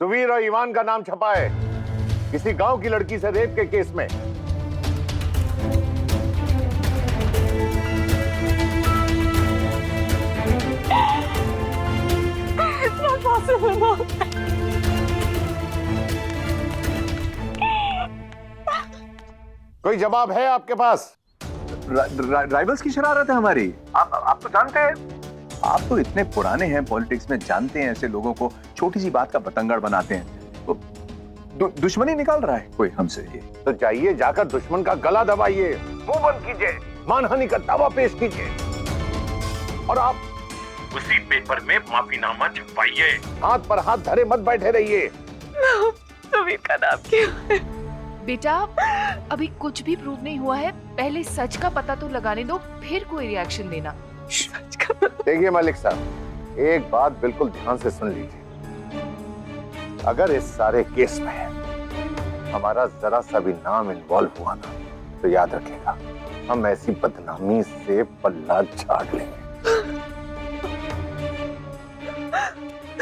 सुवीर और ईवान का नाम छपा है किसी गांव की लड़की से रेप के केस में। कोई जवाब है आपके पास? राइवल्स की शरारत है हमारी। आप तो जानते हैं, आप तो इतने पुराने हैं पॉलिटिक्स में, जानते हैं ऐसे लोगों को छोटी सी बात का बतंगड़ बनाते हैं। तो दुश्मनी निकाल रहा है कोई हमसे। ये तो जाइए, जाकर दुश्मन का गला दबाइए, मुंह बंद कीजिए, मानहानि का दावा पेश कीजिए और आप उसी पेपर में माफीनामा छपवाइए। हाथ पर हाथ धरे मत बैठे रहिए। सुवीर का नाम क्या है? बेटा अभी कुछ भी प्रूव नहीं हुआ है, पहले सच का पता तो लगाने दो, फिर कोई रिएक्शन देना। सच का पता? देखिए मलिक साहब, एक बात बिल्कुल ध्यान से सुन लीजिए। अगर इस सारे केस में हमारा जरा सा भी नाम इन्वॉल्व हुआ ना, तो याद रखिएगा हम ऐसी बदनामी से पल्ला झाड़ लेंगे।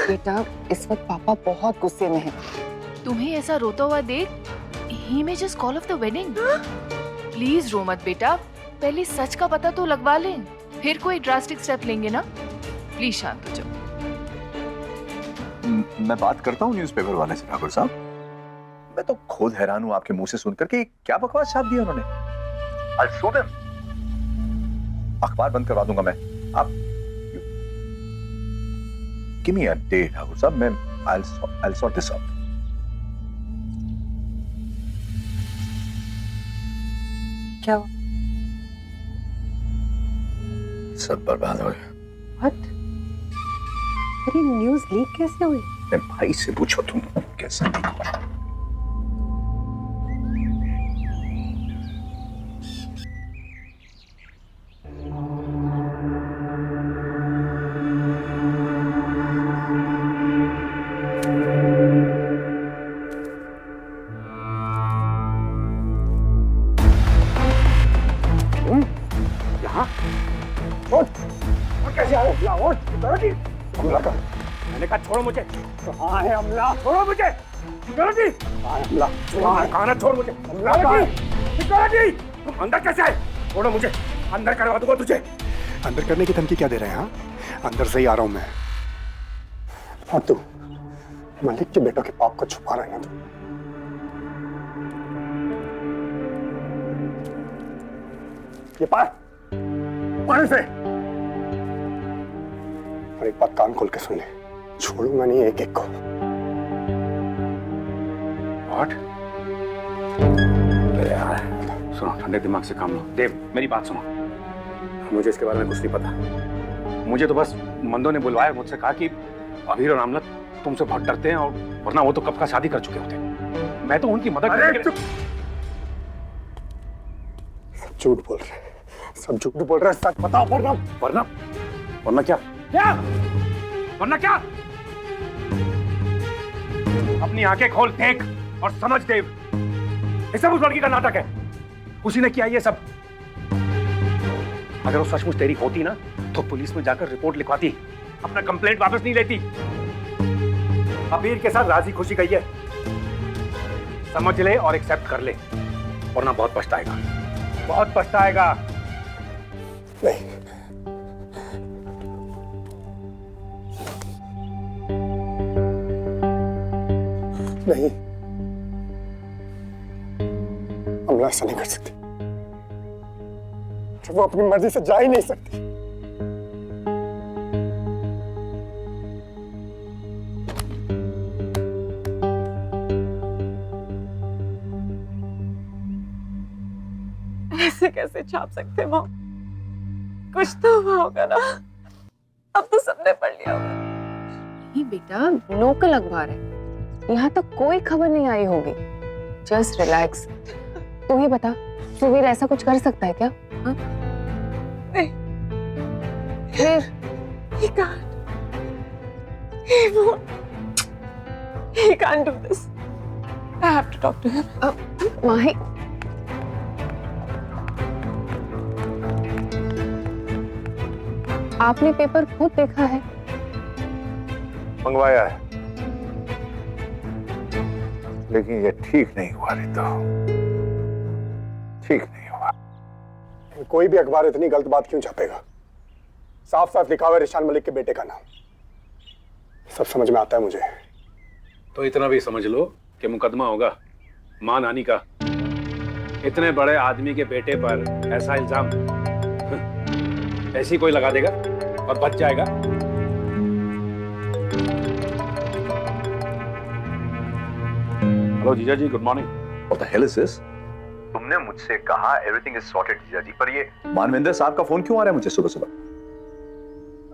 बेटा इस वक्त पापा बहुत गुस्से में हैं। तुम्हें ऐसा रोता हुआ देख, he may just call off the wedding। Please रो मत बेटा, पहले सच का पता तो लगवा लें, फिर कोई ड्रास्टिक स्टेप लेंगे ना। प्लीज शांत हो जाओ। मैं बात करता हूँ न्यूज़पेपर वाले से ठाकुर साहब। मैं तो खुद हैरान हूँ आपके मुंह से सुनकर कि क्या बकवास छाप दिया उन्होंने। I'll sue them। अखबार बंद करवा दूंगा मैं। आप give me a day Thakur साहब, मैं I'll sort this out। क्या? सब बर्बाद हो गया। What? अरे न्यूज़ लीक कैसे हुई? मैं भाई से पूछो तुम कैसे लीक हुआ। मैंने कहा छोड़ो मुझे। कहाँ है अमला? छोड़ो मुझे। सिक्योरिटी। अमला कहाँ है? छोड़ मुझे। सिक्योरिटी, तुम अंदर कैसे आए? छोड़ो मुझे, अंदर करवा दूंगा तुझे। अंदर करने की धमकी क्या दे रहे हैं? हाँ, अंदर से ही आ रहा हूं मैं। और तू मलिक के बेटों के पाप को छुपा रहा है ना तू। ये पार से। और एक बात कान खोल के सुन ले, छोड़ूंगा नहीं एक एक को। What? यार सुनो, ठंडे दिमाग से काम लो। देव मेरी बात सुनो, मुझे इसके बारे में कुछ नहीं पता। मुझे तो बस मंदो ने बुलवाया, मुझसे कहा कि अभीर और आमलत तुमसे बहुत डरते हैं, और वरना वो तो कब का शादी कर चुके होते। मैं तो उनकी मदद सब झूठ बोल रहे हैं, सब झूठ बोल रहे हैं। सच बताओ। वरना क्या? क्या? वरना क्या? अपनी आंखें खोल देख और समझ देव, ये सब उस लड़की का नाटक है। उसी ने किया ये सब। अगर वो सचमुच तेरी होती ना, तो पुलिस में जाकर रिपोर्ट लिखवाती, अपना कंप्लेंट वापस नहीं लेती। अबीर के साथ राजी खुशी गई है, समझ ले और एक्सेप्ट कर ले, वरना बहुत पछताएगा, बहुत पछताएगा। नहीं, नहीं, अमला ऐसा नहीं कर सकती। वो अपनी मर्जी से जा ही नहीं सकती। ऐसे कैसे छाप सकते मॉम? कुछ तो हुआ होगा ना। अब तो सबने पढ़ लिया होगा। नहीं बेटा, लोकल अखबार है, यहाँ तक कोई खबर नहीं आई होगी। Just relax. तू ही बता, सुवीर ऐसा कुछ कर सकता है क्या? हाँ? नहीं। फिर He can't. He won't. He can't do this. I have to talk to him. माही, आपने पेपर खुद देखा है? मंगवाया है। लेकिन ये ठीक नहीं हुआ रितो, ठीक नहीं हुआ। कोई भी अखबार इतनी गलत बात क्यों छापेगा? साफ साफ लिखा हुआ है रिशान मलिक के बेटे का नाम। सब समझ में आता है मुझे। तो इतना भी समझ लो कि मुकदमा होगा मानहानि का। इतने बड़े आदमी के बेटे पर ऐसा इल्जाम ऐसी कोई लगा देगा और बच जाएगा? हेलो जीजा ji, good morning. What the hell is this? तुमने मुझसे कहा एवरीथिंग इज सॉर्टेड जीजा जी, पर ये मानवेंद्र साहब का फोन क्यों आ रहा है मुझे सुबह सुबह?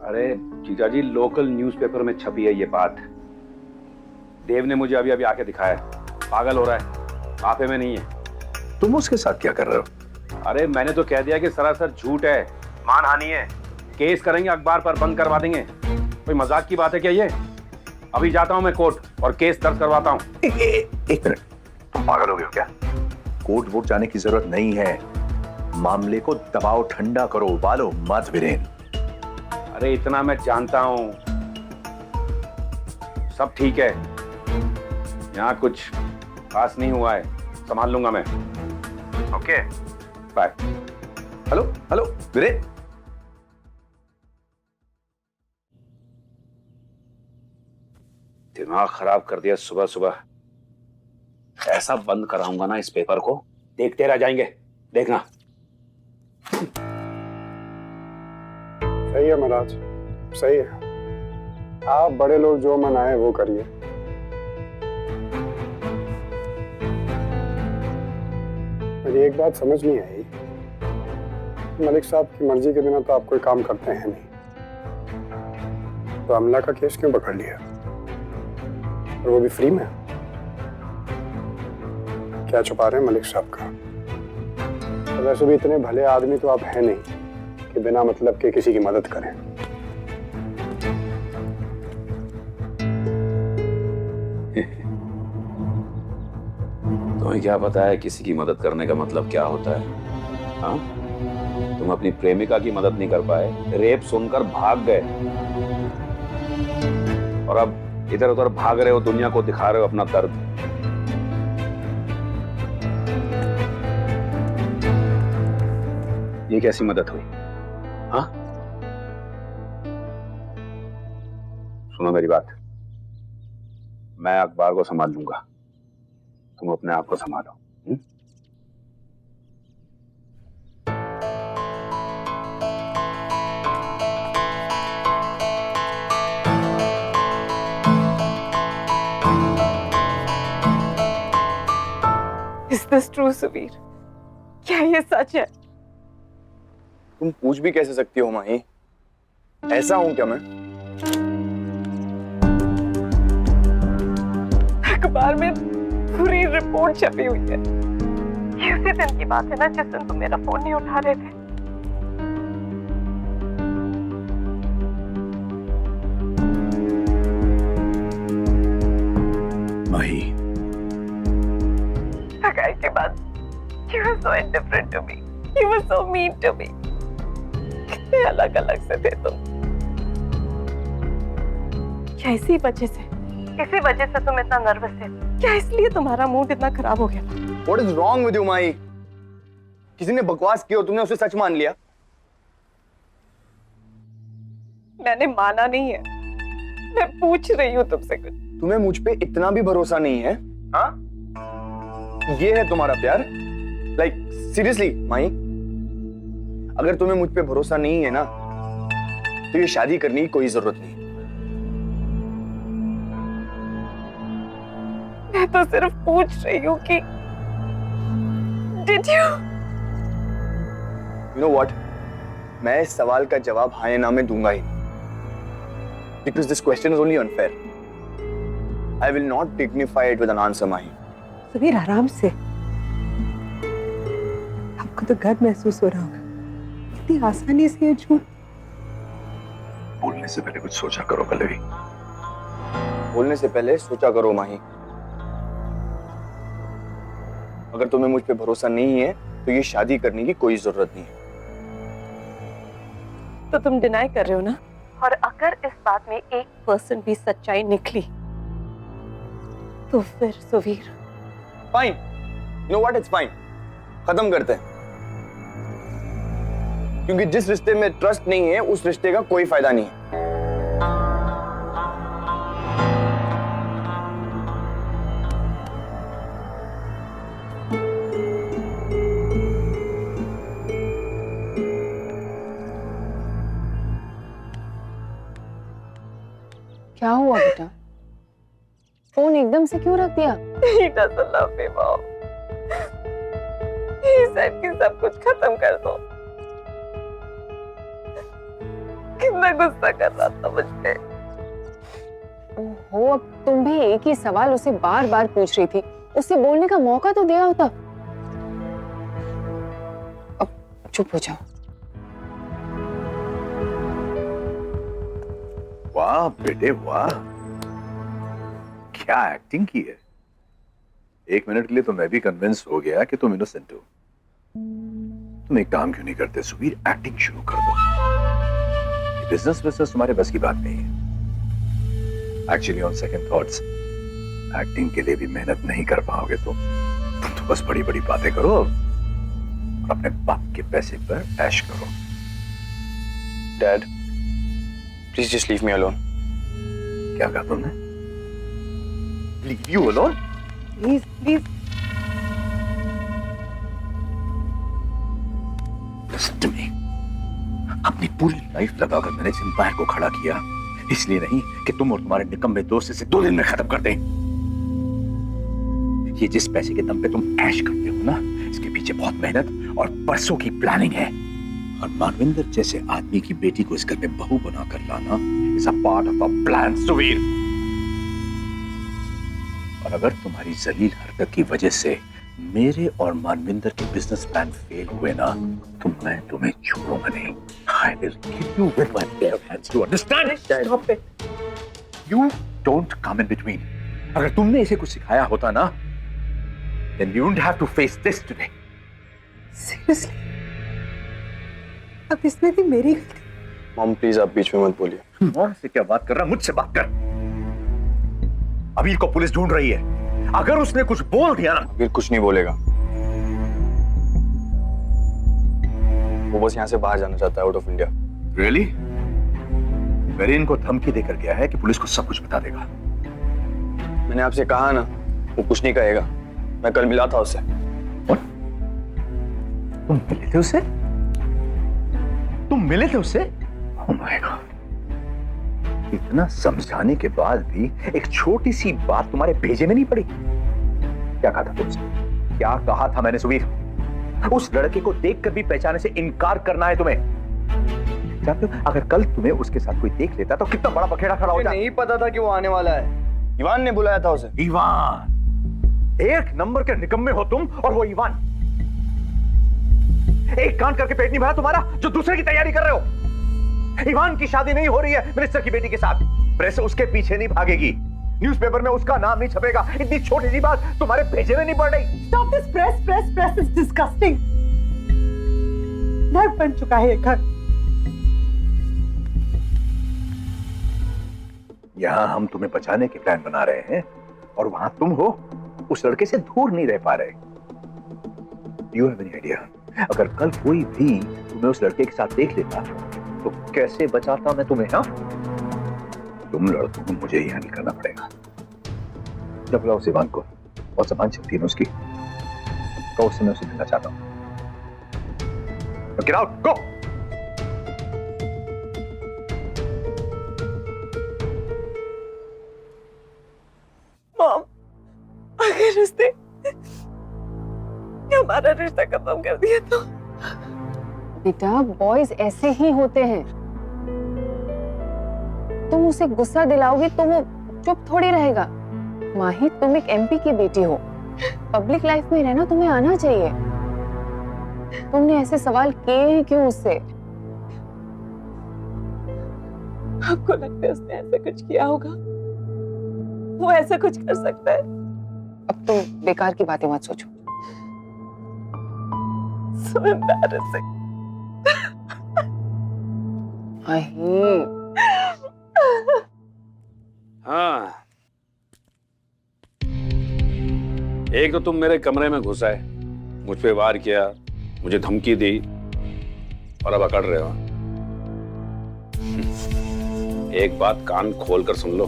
अरे जीजा जी, लोकल न्यूज़पेपर में छपी है ये बात। देव ने मुझे अभी अभी आके दिखाया। पागल हो रहा है, आपे में नहीं है। तुम उसके साथ क्या कर रहे हो? अरे मैंने तो कह दिया कि सरासर झूठ है, मानहानि है, केस करेंगे अखबार पर, बंद करवा देंगे। कोई मजाक की बात है क्या ये? अभी जाता हूं मैं कोर्ट और केस दर्ज करवाता हूं। एक मिनट, तुम पागल हो गए हो क्या? कोर्ट वोट जाने की जरूरत नहीं है। मामले को दबाओ, ठंडा करो, उबालो मत वीरेन। अरे इतना मैं जानता हूं, सब ठीक है, यहाँ कुछ खास नहीं हुआ है, संभाल लूंगा मैं। Okay, bye. Hello hello Viren, दिमाग खराब कर दिया सुबह सुबह। ऐसा बंद कराऊंगा ना इस पेपर को, देखते रह जाएंगे, देखना। सही है महाराज, सही है। आप बड़े लोग जो मन आए वो करिए। मेरी एक बात समझ नहीं आई, मलिक साहब की मर्जी के बिना तो आप कोई काम करते हैं नहीं, तो अमला का केस क्यों पकड़ लिया और वो भी फ्री में? क्या छुपा रहे हैं मलिक साहब का? और वैसे भी इतने भले आदमी तो आप हैं नहीं कि बिना मतलब के किसी की मदद करें। तुम्हें क्या पता है किसी की मदद करने का मतलब क्या होता है? हाँ, तुम अपनी प्रेमिका की मदद नहीं कर पाए, रेप सुनकर भाग गए, और अब इधर उधर भाग रहे हो, दुनिया को दिखा रहे हो अपना दर्द। ये कैसी मदद हुई? हाँ, सुनो मेरी बात, मैं अखबार को संभाल लूंगा, तुम अपने आप को संभालो। Is this true, Subir? क्या ये सच है? तुम पूछ भी कैसे सकती हो माही? ऐसा हूं क्या मैं? अखबार में पूरी रिपोर्ट छपी हुई है। ये उसी दिन की बात है ना जिस दिन तुम मेरा फोन नहीं उठा रहे थे। माही, सगाई के बाद you were so indifferent to me. You were so mean to me. कितने अलग अलग से थे तुम। क्या इसी वजह से तुम इतना नर्वस थे? क्या इसलिए तुम्हारा मूड इतना खराब हो गया? What is wrong with you, माही? किसी ने बकवास की और तुमने उसे सच मान लिया? मैंने माना नहीं है, मैं पूछ रही हूँ तुमसे कुछ। तुम्हें मुझ पे इतना भी भरोसा नहीं है? हाँ? ये है तुम्हारा प्यार? Like seriously, माही? अगर तुम्हें मुझ पे भरोसा नहीं है ना, तो ये शादी करने की कोई जरूरत नहीं। मैं तो सिर्फ पूछ रही हूँ कि Did you? You know what? मैं इस सवाल का जवाब हाँ या ना में दूंगा ही, because this question is only unfair. I will not dignify it with an answer, माही। सुबीर, आराम से। आपको तो गर्व महसूस हो रहा होगा, इतनी आसानी से ये झूठ। बोलने से पहले कुछ सोचा करो पल्लवी। बोलने से पहले सोचा करो माही। अगर तुम्हें मुझ पे भरोसा नहीं है तो ये शादी करने की कोई जरूरत नहीं है। तो तुम डिनाई कर रहे हो ना? और अगर इस बात में 1% भी सच्चाई निकली तो फिर Suvir fine, know what, it's fine, खत्म करते हैं। क्योंकि जिस रिश्ते में ट्रस्ट नहीं है उस रिश्ते का कोई फायदा नहीं है। क्या हुआ बेटा? फोन एकदम से क्यों रख दिया? He doesn't love me, Mom. He said कि सब कुछ खत्म कर दो। कितना गुस्सा कर रहा था मुझ पे। ओहो, अब तुम भी एक ही सवाल उसे बार बार पूछ रही थी, उसे बोलने का मौका तो दिया होता। अब चुप हो जाओ। वाह बेटे वाह, क्या एक्टिंग की है। एक मिनट के लिए तो मैं भी कन्विंस हो गया कि तुम इनोसेंट हो। तुम एक काम क्यों नहीं करते सुबीर, एक्टिंग शुरू कर दो। बिजनेस तुम्हारे बस की बात नहीं है। Actually on second thoughts acting के लिए भी मेहनत नहीं कर पाओगे तुम तो बस बड़ी बड़ी बातें करो और अपने बाप के पैसे पर ऐश करो। Dad, please just leave me alone. क्या कहा तुमने? Leave you alone? Please please. Listen to me. अपनी पूरी लाइफ लगाकर मैंने इस एम्पायर को खड़ा किया, इसलिए नहीं कि तुम और तुम्हारे निकम्मे दोस्त इसे 2 दिन में खत्म कर दें। ये जिस पैसे के दम पे तुम ऐश करते हो ना, इसके पीछे बहुत मेहनत और बरसों की प्लानिंग है। और मानविंदर जैसे आदमी की बेटी को इस घर में बहू बनाकर लाना is a part of a plan Suvir. और अगर तुम्हारी जलील हरकत की वजह से मेरे और मानविंदर के बिजनेस प्लान फेल हुए ना, तो मैं तुम्हें छोड़ूंगा नहीं। I will kill you with my bare hands. You understand? Stop it. You don't come in between. अगर तुमने इसे कुछ सिखाया होता ना, then you wouldn't have to face this today. Seriously? अब इसमें भी मेरी गलती? मॉम प्लीज आप बीच में मत बोलिए। मॉम से क्या बात कर रहा? मुझसे बात कर। अबीर को पुलिस ढूंढ रही है। अगर उसने कुछ बोल दिया ना, फिर कुछ नहीं बोलेगा। वो बस यहाँ से बाहर जाना चाहता है, आउट ऑफ इंडिया। Really? मैंने इनको धमकी देकर गया है कि पुलिस को सब कुछ बता देगा। मैंने आपसे कहा ना, वो कुछ नहीं कहेगा। मैं कल मिला था उससे। What? तुम मिले थे उससे? तुम मिले थे उससे? Oh my God. इतना समझाने के बाद भी एक छोटी सी बात तुम्हारे भेजे में नहीं पड़ी। क्या कहा था तुमसे? क्या कहा था मैंने सुबीर? उस लड़के को देखकर भी पहचाने से इनकार करना है तुम्हें। जानते हो, अगर कल तुम्हें उसके साथ कोई देख लेता तो कितना बड़ा बखेड़ा खड़ा हो जाता। नहीं पता था कि वो आने वाला है। इवान ने बुलाया था उसे। इवान? एक नंबर के निकम्मे हो तुम और वो इवान। एक कान करके पेट नहीं भरा तुम्हारा जो दूसरे की तैयारी कर रहे हो। इवान की शादी नहीं हो रही है मिनिस्टर की बेटी के साथ। प्रेस उसके पीछे नहीं भागेगी, न्यूज़पेपर में उसका नाम नहीं छपेगा। इतनी छोटी सी बात तुम्हारे भेजे में नहीं पड़ रही। Stop this press is disgusting. नर्क बन चुका है ये घर। यहाँ हम तुम्हें बचाने के प्लान बना रहे हैं और वहां तुम हो उस लड़के से दूर नहीं रह पा रहे। You have any idea? अगर कल कोई भी तुम्हें उस लड़के के साथ देख लेता तो कैसे बचाता मैं तुम्हें? हाँ, तुम लड़कों को मुझे ही हैंडल करना पड़ेगा। जब बुलाओ उस इवान को, बहुत समान शक्ति है उसकी, तो उससे मैं उसे मिलना चाहता हूँ। Get out, go! Mom, अगर उसने हमारा रिश्ता खत्म कर दिया तो? बेटा, बॉयज ऐसे ही होते हैं। तुम उसे गुस्सा दिलाओगे तो वो चुप थोड़ी रहेगा। माही, तुम एक एमपी की बेटी हो, पब्लिक लाइफ में रहना तुम्हें आना चाहिए। तुमने ऐसे सवाल किए ही क्यों उससे? आपको लगता है उसने ऐसा कुछ किया होगा? वो ऐसा कुछ कर सकता है? अब तुम बेकार की बातें मत सोचो। So embarrassing. माही, हाँ, एक तो तुम मेरे कमरे में घुस आए, मुझ पे वार किया, मुझे धमकी दी और अब अकड़ रहे हो। एक बात कान खोल कर सुन लो,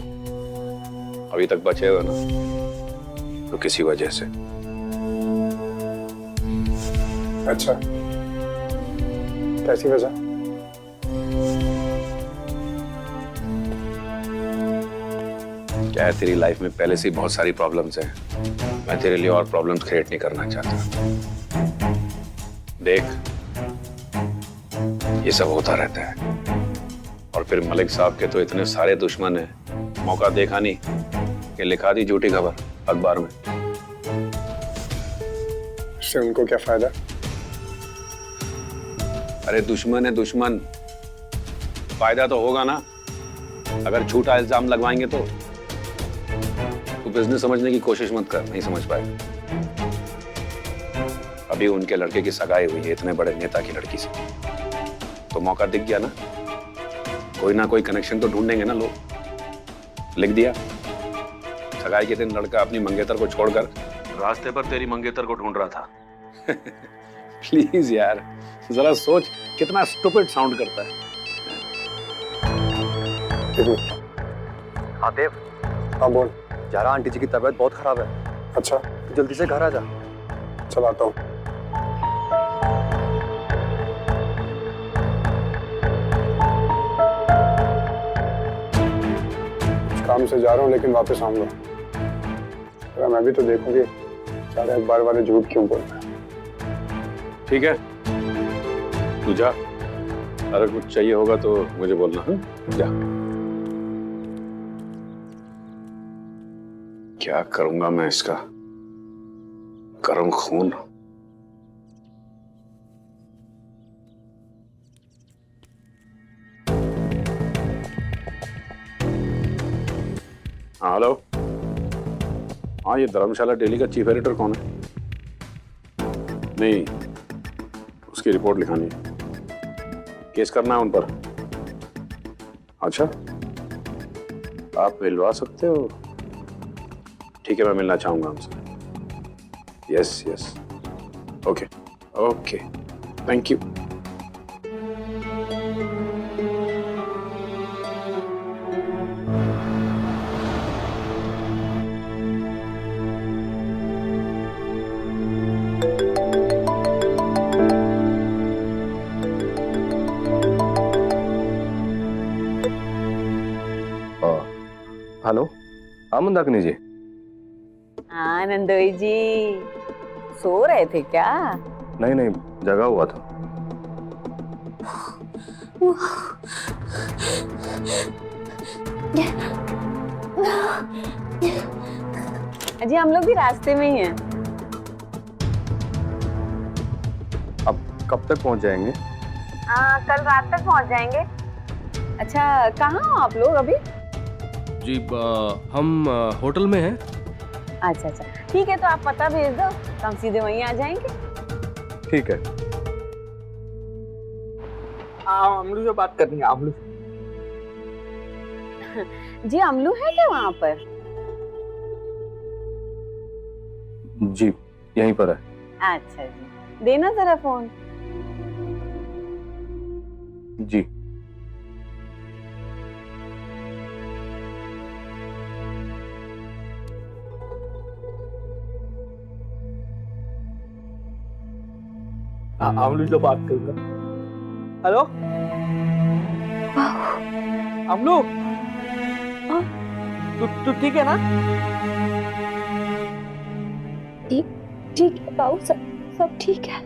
अभी तक बचे हो ना तो किसी वजह से। अच्छा, कैसी वजह? क्या है, तेरी लाइफ में पहले से ही बहुत सारी प्रॉब्लम्स हैं। मैं तेरे लिए और प्रॉब्लम्स क्रिएट नहीं करना चाहता। देख, ये सब होता रहता है। और फिर मलिक साहब के तो इतने सारे दुश्मन हैं, मौका देखा नहीं कि लिखा दी झूठी खबर अखबार में। इससे उनको क्या फायदा? अरे दुश्मन है दुश्मन, फायदा तो होगा ना। अगर झूठा इल्जाम लगवाएंगे तो बिजनेस समझने की कोशिश मत कर, नहीं समझ पाए। अभी उनके लड़के की सगाई हुई है इतने बड़े नेता की लड़की से, तो मौका दिख गया ना। कोई ना कोई कनेक्शन तो ढूंढेंगे ना लोग। लिख दिया, सगाई के दिन लड़का अपनी मंगेतर को छोड़कर रास्ते पर तेरी मंगेतर को ढूंढ रहा था। प्लीज यार, जरा सोच कितना स्टूपिड साउंड करता है। हाँ देव, हाँ बोल। यारा आंटी जी की तबीयत बहुत खराब है। अच्छा, जल्दी से घर आ जा। चल आता हूँ। कुछ काम से जा रहा हूँ लेकिन वापस आऊंगा। अगर मैं भी तो देखूंगी सारे अखबार वाले झूठ क्यों बोल रहे हैं। ठीक है, तू जा, अगर कुछ चाहिए होगा तो मुझे बोलना। है जा। क्या करूंगा मैं इसका, गर्म खून। हाँ हेलो, हाँ ये धर्मशाला डेली का चीफ एडिटर कौन है? नहीं, उसकी रिपोर्ट लिखानी है, केस करना है उन पर। अच्छा, आप मिलवा सकते हो? ठीक है, मैं मिलना चाहूंगा उनसे। Yes yes, okay okay, thank you. Hello, हाँ मंदाकिनी जी। हाँ नंदोई जी, सो रहे थे क्या? नहीं नहीं, जगा हुआ था। जी हम लोग भी रास्ते में ही हैं। अब कब तक पहुंच जाएंगे? कल रात तक पहुंच जाएंगे। अच्छा, कहाँ हो आप लोग अभी? जी हम होटल में हैं। अच्छा अच्छा, ठीक है, तो आप पता भेज दो तो हम सीधे वहीं आ जाएंगे। ठीक है। अमलू से बात करनी है। अमलू जी, अमलू है क्या वहाँ पर? जी यहीं पर है। अच्छा जी, देना जरा फोन। जी अमलू से बात करूंगा। हेलो अमलू, तू ठीक है ना? ठीक है बाबू, सब ठीक है।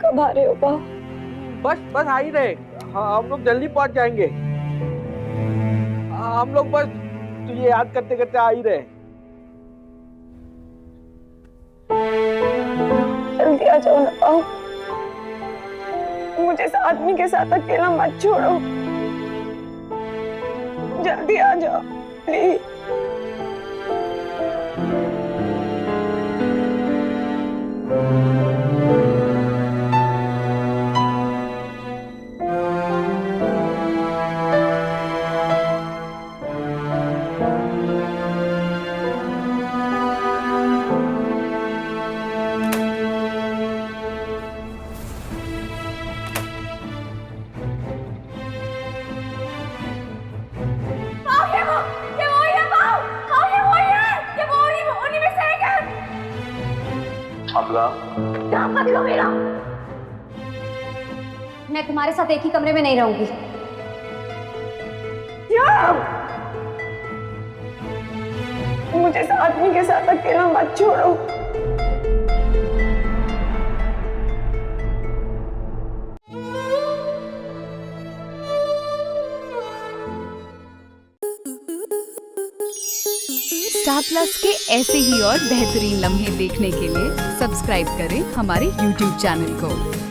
कब आ रहे हो बाबू? बस आ ही रहे। हाँ, हम लोग जल्दी पहुंच जाएंगे। हम लोग बस तुझे याद करते करते आ ही रहे। जल्दी आ जाओ ना बाबू, मुझे इस आदमी के साथ अकेला मत छोड़ो। जल्दी आ जाओ प्लीज। क्या मतलब मेरा? मैं तुम्हारे साथ एक ही कमरे में नहीं रहूंगी। मुझे इस आदमी के साथ अकेला मत छोड़ो। स्टार प्लस के ऐसे ही और बेहतरीन लम्हे देखने के लिए सब्सक्राइब करें हमारे YouTube चैनल को।